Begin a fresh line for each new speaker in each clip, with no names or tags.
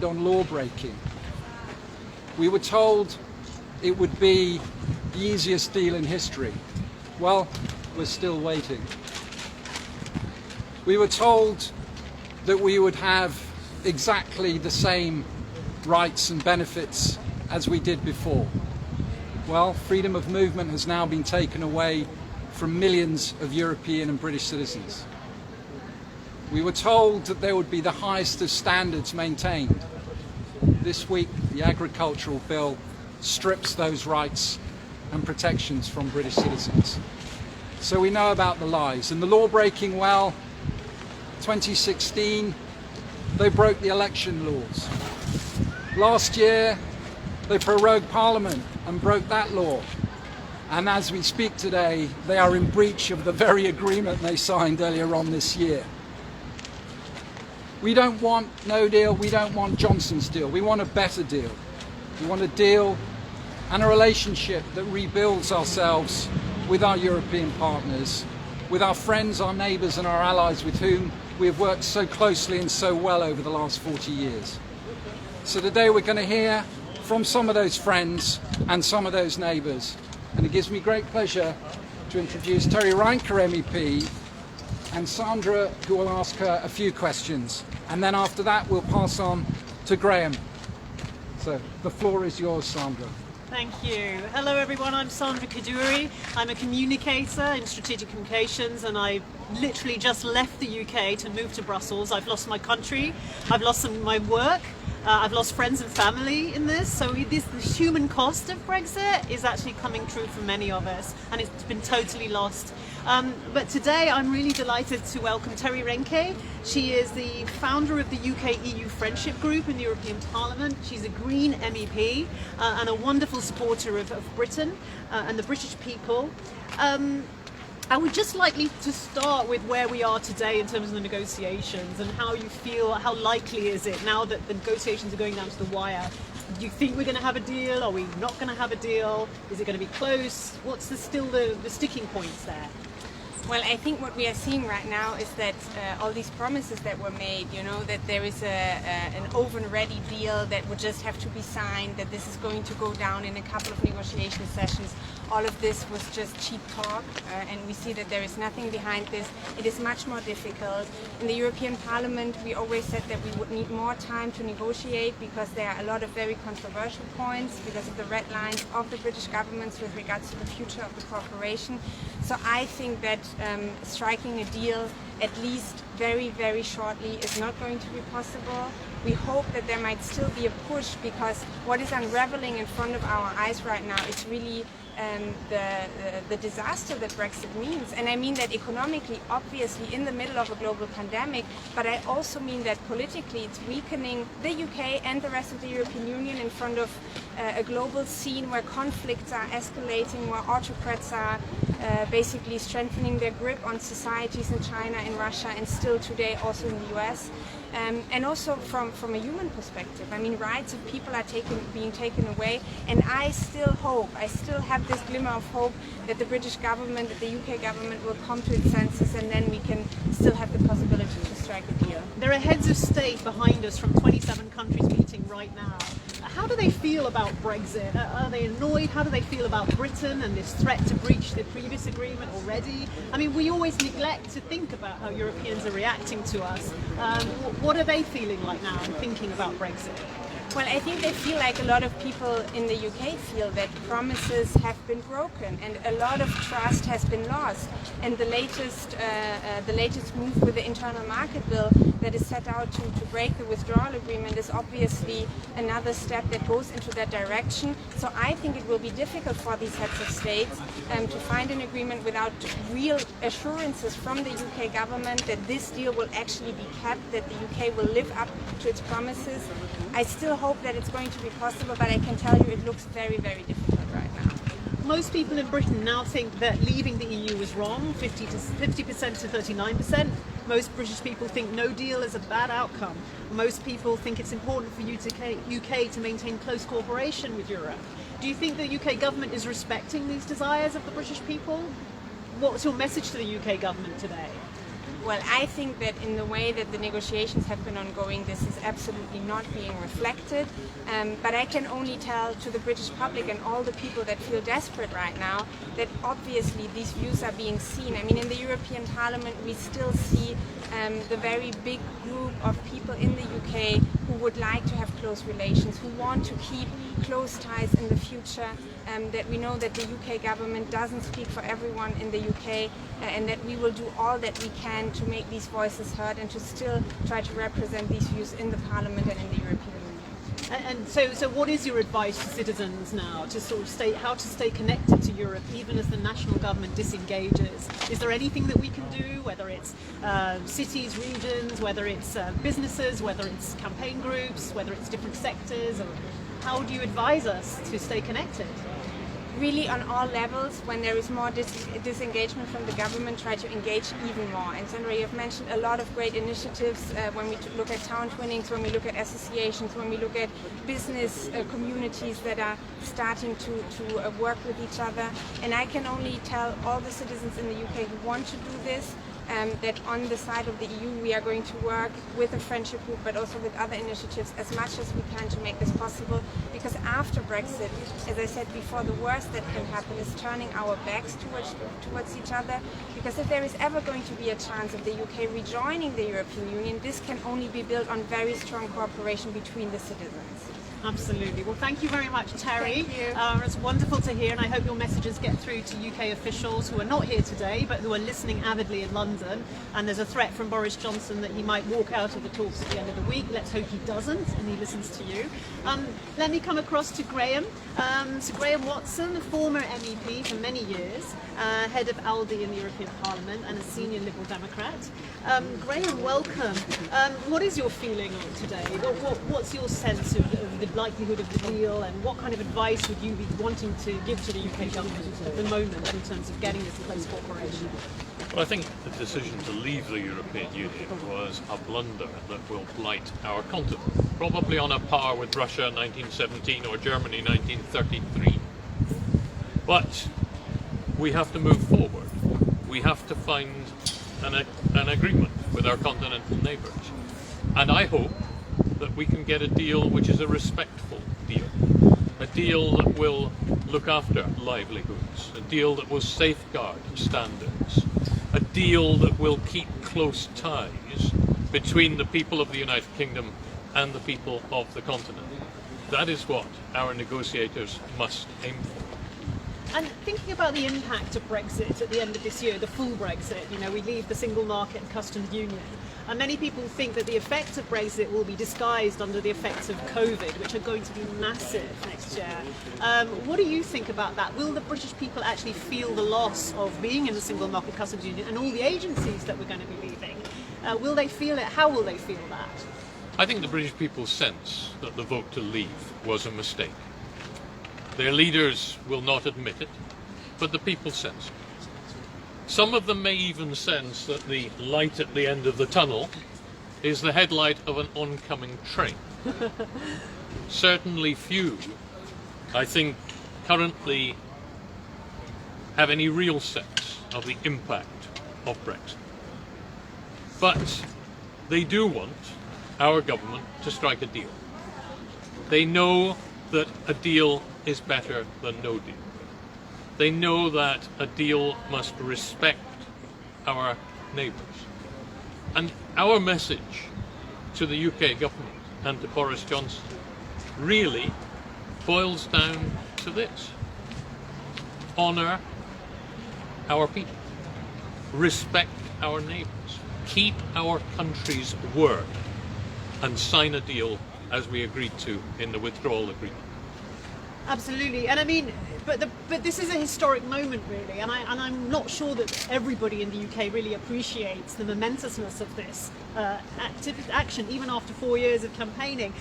on law breaking. We were told it would be the easiest deal in history. Well, we're still waiting. We were told that we would have exactly the same rights and benefits as we did before. Well, freedom of movement has now been taken away from millions of European and British citizens. We were told that there would be the highest of standards maintained. This week, the agricultural bill strips those rights and protections from British citizens. So we know about the lies. And the law breaking, well, 2016, they broke the election laws. Last year, they prorogued Parliament and broke that law. And as we speak today, they are in breach of the very agreement they signed earlier on this year. We don't want no deal, we don't want Johnson's deal. We want a better deal. We want a deal and a relationship that rebuilds ourselves with our European partners, with our friends, our neighbours and our allies with whom we have worked so closely and so well over the last 40 years. So today we're going to hear from some of those friends and some of those neighbours. And it gives me great pleasure to introduce Terry Reinker, MEP, and Sandra, who will ask her a few questions. And then after that, we'll pass on to Graham. So the floor is yours, Sandra.
Thank you. Hello everyone, I'm Sandra Kaduri. I'm a communicator in strategic communications and I literally just left the UK to move to Brussels. I've lost my country, I've lost some of my work, I've lost friends and family in this. So the human cost of Brexit is actually coming true for many of us and it's been totally lost. But today I'm really delighted to welcome Terry Reinker. She is the founder of the UK-EU Friendship Group in the European Parliament. She's a Green MEP and a wonderful supporter of Britain and the British people. I would just like to start with where we are today in terms of the negotiations and how you feel, how likely is it now that the negotiations are going down to the wire? Do you think we're going to have a deal? Are we not going to have a deal? Is it going to be close? What's still the sticking points there?
Well, I think what we are seeing right now is that all these promises that were made, you know, that there is an oven-ready deal that would just have to be signed, that this is going to go down in a couple of negotiation sessions. All of this was just cheap talk, and we see that there is nothing behind this. It is much more difficult. In the European Parliament, we always said that we would need more time to negotiate because there are a lot of very controversial points because of the red lines of the British governments with regards to the future of the cooperation. So I think that striking a deal at least very, very shortly is not going to be possible. We hope that there might still be a push because what is unraveling in front of our eyes right now is really the disaster that Brexit means. And I mean that economically, obviously, in the middle of a global pandemic, but I also mean that politically it's weakening the UK and the rest of the European Union in front of a global scene where conflicts are escalating, where autocrats are basically strengthening their grip on societies in China, in Russia, and still today also in the US. And also from a human perspective, I mean, rights of people are being taken away, and I still have this glimmer of hope that the British government, that the UK government will come to its senses, and then we can still have the possibility to strike a deal.
There are heads of state behind us from 27 countries meeting right now. How do they feel about Brexit? Are they annoyed? How do they feel about Britain and this threat to breach the previous agreement already? I mean, we always neglect to think about how Europeans are reacting to us. What are they feeling like now and thinking about Brexit?
Well, I think they feel like a lot of people in the UK feel that promises have been broken and a lot of trust has been lost. And the latest move with the internal market bill that is set out to break the withdrawal agreement is obviously another step that goes into that direction. So I think it will be difficult for these heads of states to find an agreement without real assurances from the UK government that this deal will actually be kept, that the UK will live up to its promises. I still hope that it's going to be possible, but I can tell you it looks very, very difficult right now.
Most people in Britain now think that leaving the EU was wrong, 50% to 39%. Most British people think no deal is a bad outcome. Most people think it's important for UK to maintain close cooperation with Europe. Do you think the UK government is respecting these desires of the British people? What's your message to the UK government today?
Well, I think that in the way that the negotiations have been ongoing, this is absolutely not being reflected. But I can only tell to the British public and all the people that feel desperate right now that obviously these views are being seen. I mean, in the European Parliament, we still see the very big group of people in the UK who would like to have close relations, who want to keep close ties in the future, that we know that the UK government doesn't speak for everyone in the UK, and that we will do all that we can to make these voices heard and to still try to represent these views in the Parliament and in the European Union.
And so what is your advice to citizens now to sort of how to stay connected to Europe even as the national government disengages? Is there anything that we can do, whether it's cities, regions, whether it's businesses, whether it's campaign groups, whether it's different sectors? Or how do you advise us to stay connected?
Really on all levels, when there is more disengagement from the government, try to engage even more. And Sandra, you have mentioned a lot of great initiatives when we look at town twinnings, when we look at associations, when we look at business communities that are starting to work with each other. And I can only tell all the citizens in the UK who want to do this that on the side of the EU we are going to work with a friendship group but also with other initiatives as much as we can to make this possible, because after Brexit, as I said before, the worst that can happen is turning our backs towards each other, because if there is ever going to be a chance of the UK rejoining the European Union, this can only be built on very strong cooperation between the citizens.
Absolutely. Well, thank you very much, Terry.
Thank you.
It's wonderful to hear, and I hope your messages get through to UK officials who are not here today, but who are listening avidly in London. And there's a threat from Boris Johnson that he might walk out of the talks at the end of the week. Let's hope he doesn't, and he listens to you. Let me come across to Graham. So Graham Watson, a former MEP for many years, head of ALDE in the European Parliament, and a senior Liberal Democrat. Graham, welcome. What is your feeling on today? What's your sense of the likelihood of the deal, and what kind of advice would you be wanting to give to the UK government at the moment in terms of getting this close cooperation?
Well, I think the decision to leave the European Union was a blunder that will blight our continent, probably on a par with Russia 1917 or Germany 1933. But we have to move forward. We have to find an agreement with our continental neighbours. And I hope that we can get a deal which is a respectful deal, a deal that will look after livelihoods, a deal that will safeguard standards, a deal that will keep close ties between the people of the United Kingdom and the people of the continent. That is what our negotiators must aim for.
And thinking about the impact of Brexit at the end of this year, the full Brexit, we leave the single market and customs union. And many people think that the effects of Brexit will be disguised under the effects of COVID, which are going to be massive next year. What do you think about that? Will the British people actually feel the loss of being in the single market customs union and all the agencies that we're going to be leaving? Will they feel it? How will they feel that?
I think the British people sense that the vote to leave was a mistake. Their leaders will not admit it, but the people sense it. Some of them may even sense that the light at the end of the tunnel is the headlight of an oncoming train. Certainly few, I think, currently have any real sense of the impact of Brexit. But they do want our government to strike a deal. They know that a deal is better than no deal. They know that a deal must respect our neighbours. And our message to the UK government and to Boris Johnson really boils down to this: honour our people, respect our neighbours, keep our country's word, and sign a deal as we agreed to in the withdrawal agreement.
Absolutely, and I mean, but this is a historic moment, really, and I'm not sure that everybody in the UK really appreciates the momentousness of this action, even after 4 years of campaigning.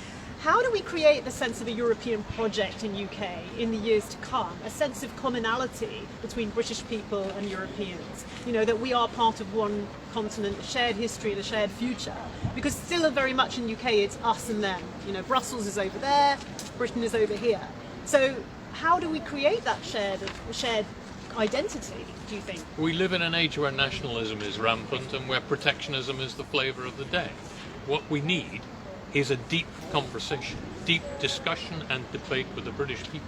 How do we create the sense of a European project in UK in the years to come, a sense of commonality between British people and Europeans? That we are part of one continent, a shared history and a shared future. Because still very much in UK it's us and them. Brussels is over there, Britain is over here. So how do we create that shared identity, do you think?
We live in an age where nationalism is rampant and where protectionism is the flavour of the day. What we need is a deep conversation, deep discussion and debate with the British people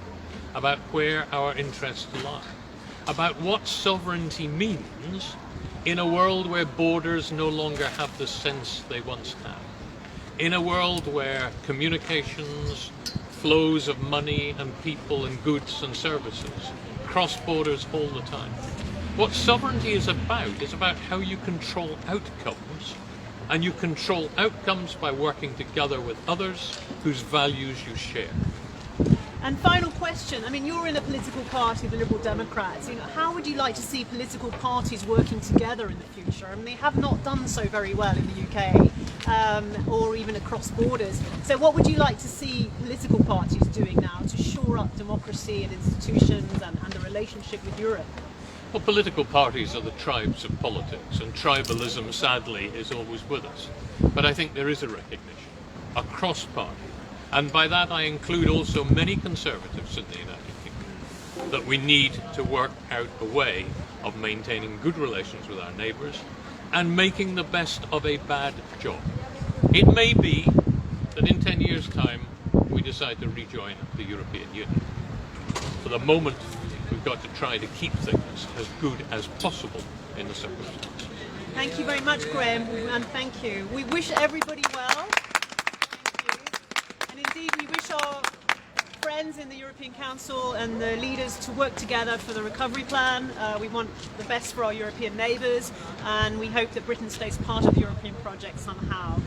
about where our interests lie, about what sovereignty means in a world where borders no longer have the sense they once had, in a world where communications, flows of money and people and goods and services cross borders all the time. What sovereignty is about how you control outcomes, and you control outcomes by working together with others whose values you share.
And final question, I mean, you're in a political party, the Liberal Democrats. You know, how would you like to see political parties working together in the future? I mean, they have not done so very well in the UK, or even across borders. So what would you like to see political parties doing now to shore up democracy and institutions and the relationship with Europe?
Well, political parties are the tribes of politics, and tribalism, sadly, is always with us. But I think there is a recognition, across party, and by that I include also many Conservatives in the United Kingdom, that we need to work out a way of maintaining good relations with our neighbours and making the best of a bad job. It may be that in 10 years' time we decide to rejoin the European Union. For the moment, we've got to try to keep things as good as possible in the circumstances.
Thank you very much, Graham, and thank you. We wish everybody well. And indeed, we wish our friends in the European Council and the leaders to work together for the recovery plan. We want the best for our European neighbours, and we hope that Britain stays part of the European project somehow.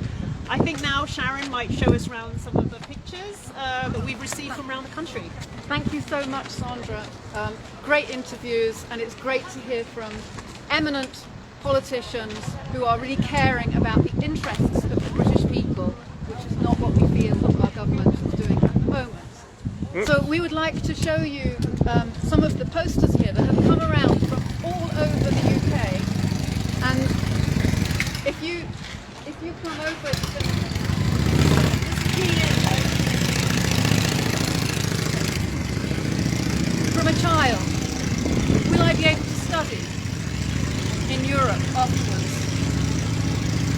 I think now Sharon might show us around some of the pictures that we've received from around the country.
Thank you so much, Sandra. Great interviews, and it's great to hear from eminent politicians who are really caring about the interests of the British people, which is not what we feel our government is doing at the moment. So we would like to show you some of the posters here that have come around from all over the UK. And if you come over to this key in from a child, will I be able to study in Europe afterwards?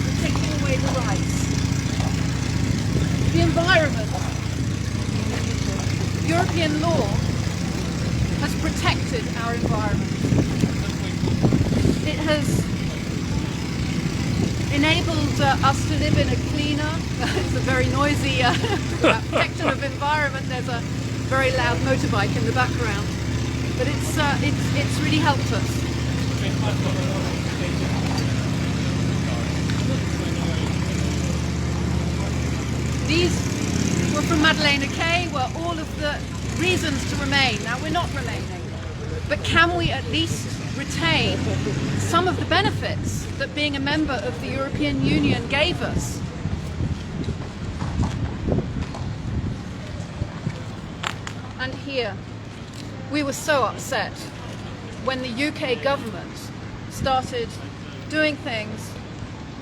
We're taking away the rights. The environment. European law has protected our environment. It has enabled us to live in a cleaner, it's a very noisy protection of environment. There's a very loud motorbike in the background, but it's really helped us. These were from Madeleine Kay, were all of the reasons to remain. Now we're not remaining, but can we at least retain some of the benefits that being a member of the European Union gave us? And here, we were so upset when the UK government started doing things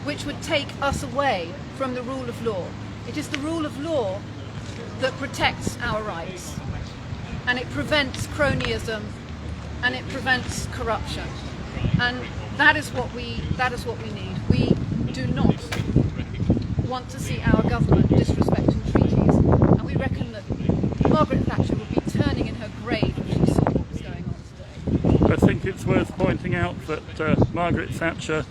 which would take us away from the rule of law. It is the rule of law that protects our rights, and it prevents cronyism, and it prevents corruption, and that is what we need. We do not want to see our government disrespecting treaties, and we reckon that Margaret Thatcher would be turning in her grave if she saw what was going on today.
I think it's worth pointing out that Margaret Thatcher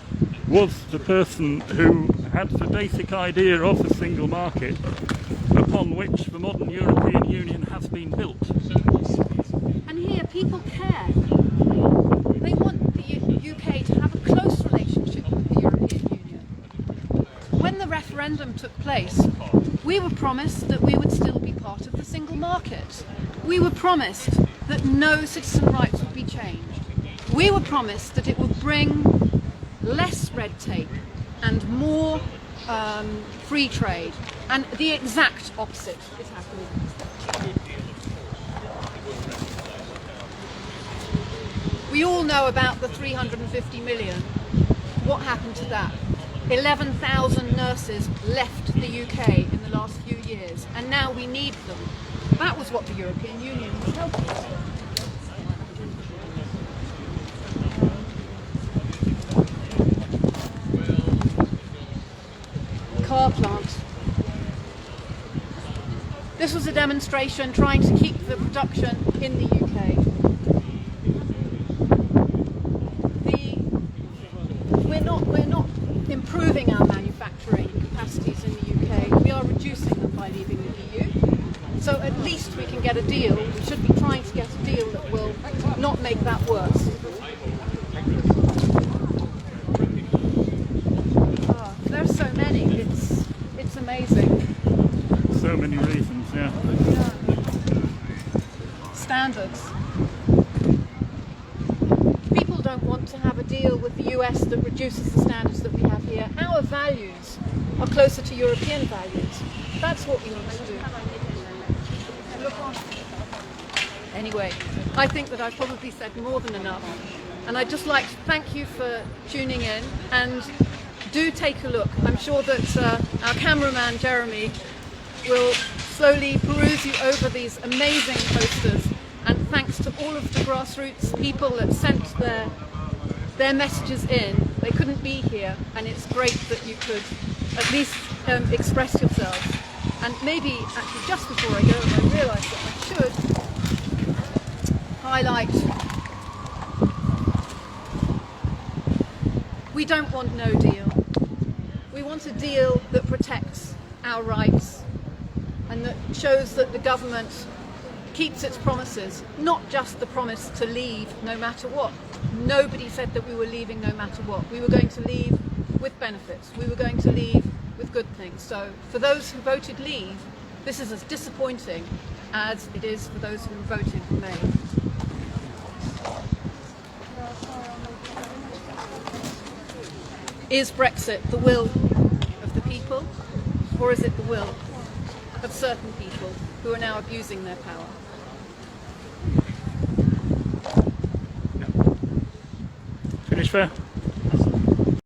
was the person who had the basic idea of the single market upon which the modern European Union has been built.
And here people care. They want the UK to have a close relationship with the European Union. When the referendum took place, we were promised that we would still be part of the single market. We were promised that no citizen rights would be changed. We were promised that it would bring less red tape and more free trade, and the exact opposite is happening. We all know about the 350 million. What happened to that? 11,000 nurses left the UK in the last few years, and now we need them. That was what the European Union was helping us with. This was a demonstration trying to keep the production in the UK. We're not improving our manufacturing capacities in the UK. We are reducing them by leaving the EU. So at least we can get a deal. We should be trying to get a deal that will not make that worse. There are so many. It's amazing.
So many reasons, yeah.
Standards. People don't want to have a deal with the US that reduces the standards that we have here. Our values are closer to European values. That's what we need to do. Anyway, I think that I've probably said more than enough. And I'd just like to thank you for tuning in, and do take a look. I'm sure that our cameraman Jeremy will slowly peruse you over these amazing posters, and thanks to all of the grassroots people that sent their messages in. They couldn't be here, and it's great that you could at least express yourselves. And maybe, actually, just before I go, I realise that I should highlight, we don't want no deal. We want a deal that protects our rights and that shows that the government keeps its promises, not just the promise to leave no matter what. Nobody said that we were leaving no matter what. We were going to leave with benefits. We were going to leave with good things. So for those who voted leave, this is as disappointing as it is for those who voted remain. Is Brexit the will of the people, or is it the will of certain people who are now abusing their power?
Finish there?